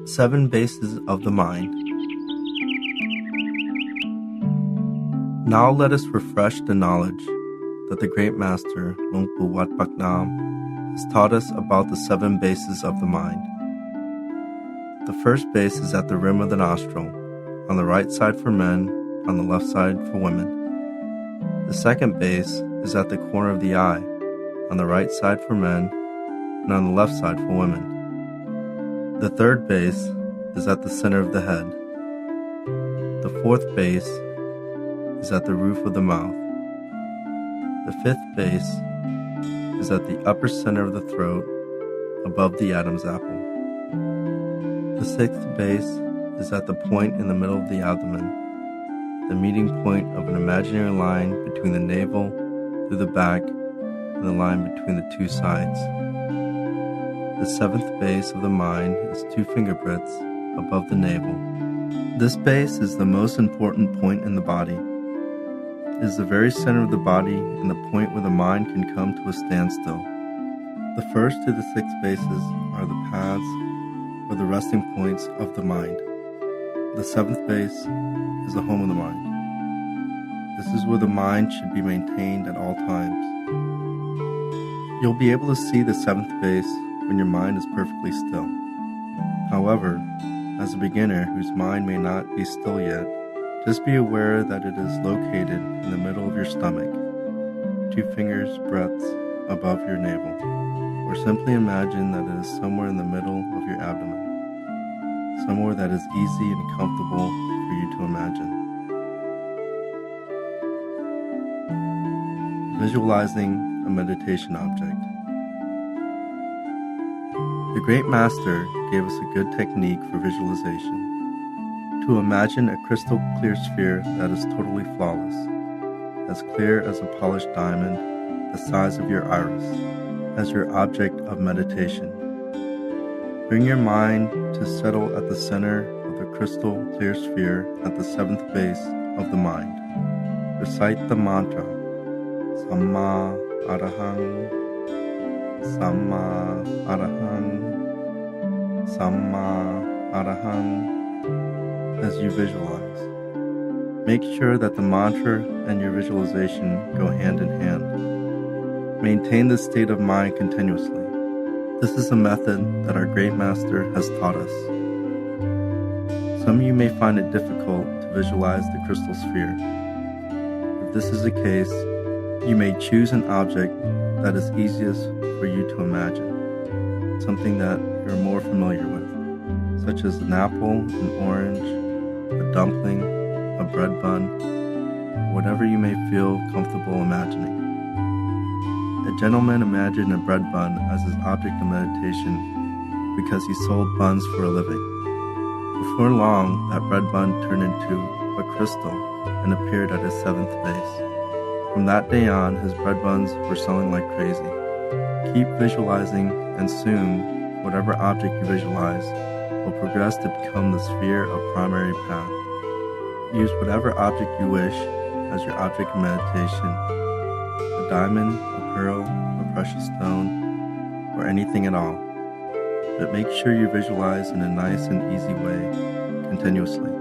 Seven Bases of the Mind. Now let us refresh the knowledge that the great master, Luang Pu Wat Pak Nam, has taught us about the seven bases of the mind. The first base is at the rim of the nostril, on the right side for men, on the left side for women. The second base is at the corner of the eye, on the right side for men, and on the left side for women. The third base is at the center of the head. The fourth base is at the roof of the mouth. The fifth base is at the upper center of the throat, above the Adam's apple. The sixth base is at the point in the middle of the abdomen, the meeting point of an imaginary line between the navel through the back and the line between the two sides. The seventh base of the mind is 2 fingerbreadths above the navel. This base is the most important point in the body. It is the very center of the body and the point where the mind can come to a standstill. The first to the 6 bases are the paths or the resting points of the mind. The 7th base is the home of the mind. This is where the mind should be maintained at all times. You'll be able to see the 7th base when your mind is perfectly still. However, as a beginner whose mind may not be still yet, just be aware that it is located in the middle of your stomach, 2 fingers breadths above your navel, or simply imagine that it is somewhere in the middle of your abdomen, somewhere that is easy and comfortable for you to imagine. Visualizing a meditation object. The Great Master gave us a good technique for visualization. To imagine a crystal clear sphere that is totally flawless, as clear as a polished diamond, the size of your iris, as your object of meditation. Bring your mind to settle at the center of the crystal clear sphere at the 7th base of the mind. Recite the mantra, Samma Arahang, Samma Arahang, Samma Arahang, as you visualize. Make sure that the mantra and your visualization go hand in hand. Maintain this state of mind continuously. This is a method that our Great Master has taught us. Some of you may find it difficult to visualize the crystal sphere. If this is the case, you may choose an object that is easiest for you to imagine, something that you're more familiar with, such as an apple, an orange, a dumpling, a bread bun, whatever you may feel comfortable imagining. A gentleman imagined a bread bun as his object of meditation because he sold buns for a living. Before long, that bread bun turned into a crystal and appeared at his 7th base. From that day on, his bread buns were selling like crazy. Keep visualizing, and soon, whatever object you visualize will progress to become the sphere of primary path. Use whatever object you wish as your object of meditation, a diamond, a pearl, a precious stone, or anything at all. But make sure you visualize in a nice and easy way, continuously.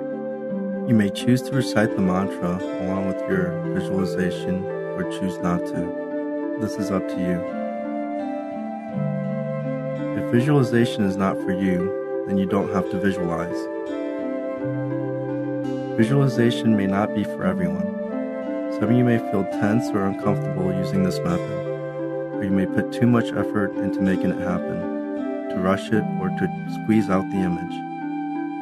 You may choose to recite the mantra along with your visualization or choose not to. This is up to you. If visualization is not for you, then you don't have to visualize. Visualization may not be for everyone. Some of you may feel tense or uncomfortable using this method, or you may put too much effort into making it happen, to rush it or to squeeze out the image.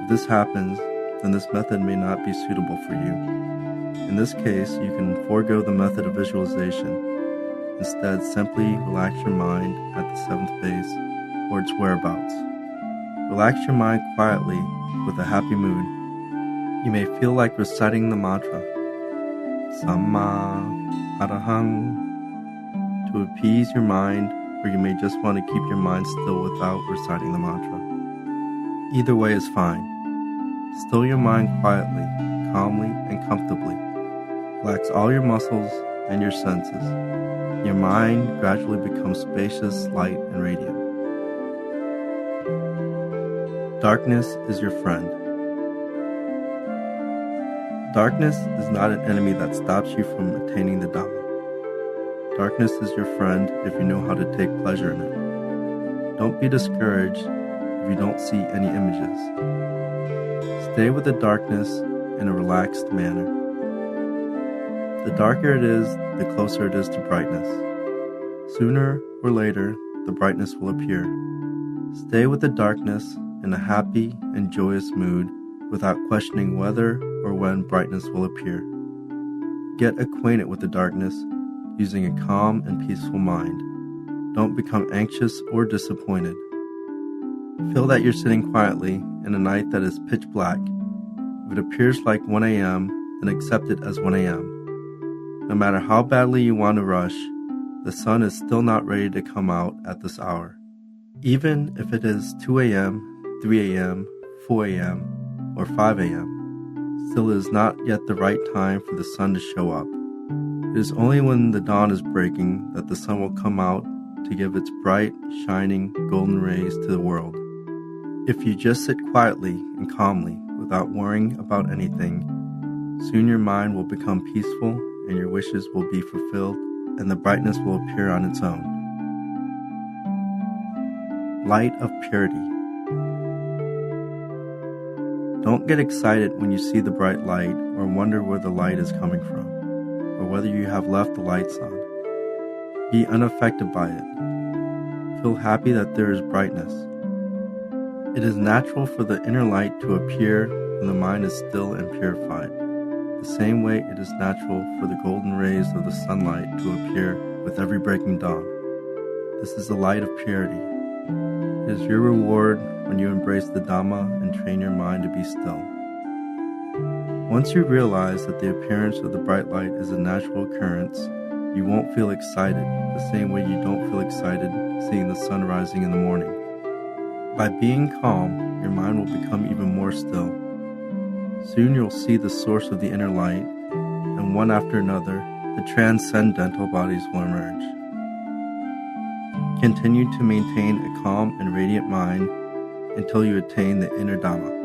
If this happens, then this method may not be suitable for you. In this case, you can forego the method of visualization. Instead, simply relax your mind at the 7th base or its whereabouts. Relax your mind quietly with a happy mood. You may feel like reciting the mantra, Samma Arahang, to appease your mind, or you may just want to keep your mind still without reciting the mantra. Either way is fine. Still your mind quietly, calmly, and comfortably. Relax all your muscles and your senses. Your mind gradually becomes spacious, light, and radiant. Darkness is your friend. Darkness is not an enemy that stops you from attaining the Dhamma. Darkness is your friend if you know how to take pleasure in it. Don't be discouraged if you don't see any images. Stay with the darkness in a relaxed manner. The darker it is, the closer it is to brightness. Sooner or later, the brightness will appear. Stay with the darkness in a happy and joyous mood without questioning whether or when brightness will appear. Get acquainted with the darkness using a calm and peaceful mind. Don't become anxious or disappointed. Feel that you're sitting quietly in a night that is pitch black. If it appears like 1 a.m., then accept it as 1 a.m. No matter how badly you want to rush, the sun is still not ready to come out at this hour. Even if it is 2 a.m., 3 a.m., 4 a.m., or 5 a.m., still it is not yet the right time for the sun to show up. It is only when the dawn is breaking that the sun will come out to give its bright, shining, golden rays to the world. If you just sit quietly and calmly without worrying about anything, soon your mind will become peaceful and your wishes will be fulfilled and the brightness will appear on its own. Light of purity. Don't get excited when you see the bright light or wonder where the light is coming from, or whether you have left the lights on. Be unaffected by it. Feel happy that there is brightness. It is natural for the inner light to appear when the mind is still and purified. The same way it is natural for the golden rays of the sunlight to appear with every breaking dawn. This is the light of purity. It is your reward when you embrace the Dhamma and train your mind to be still. Once you realize that the appearance of the bright light is a natural occurrence, you won't feel excited the same way you don't feel excited seeing the sun rising in the morning. By being calm, your mind will become even more still. Soon you'll see the source of the inner light, and one after another, the transcendental bodies will emerge. Continue to maintain a calm and radiant mind until you attain the inner Dhamma.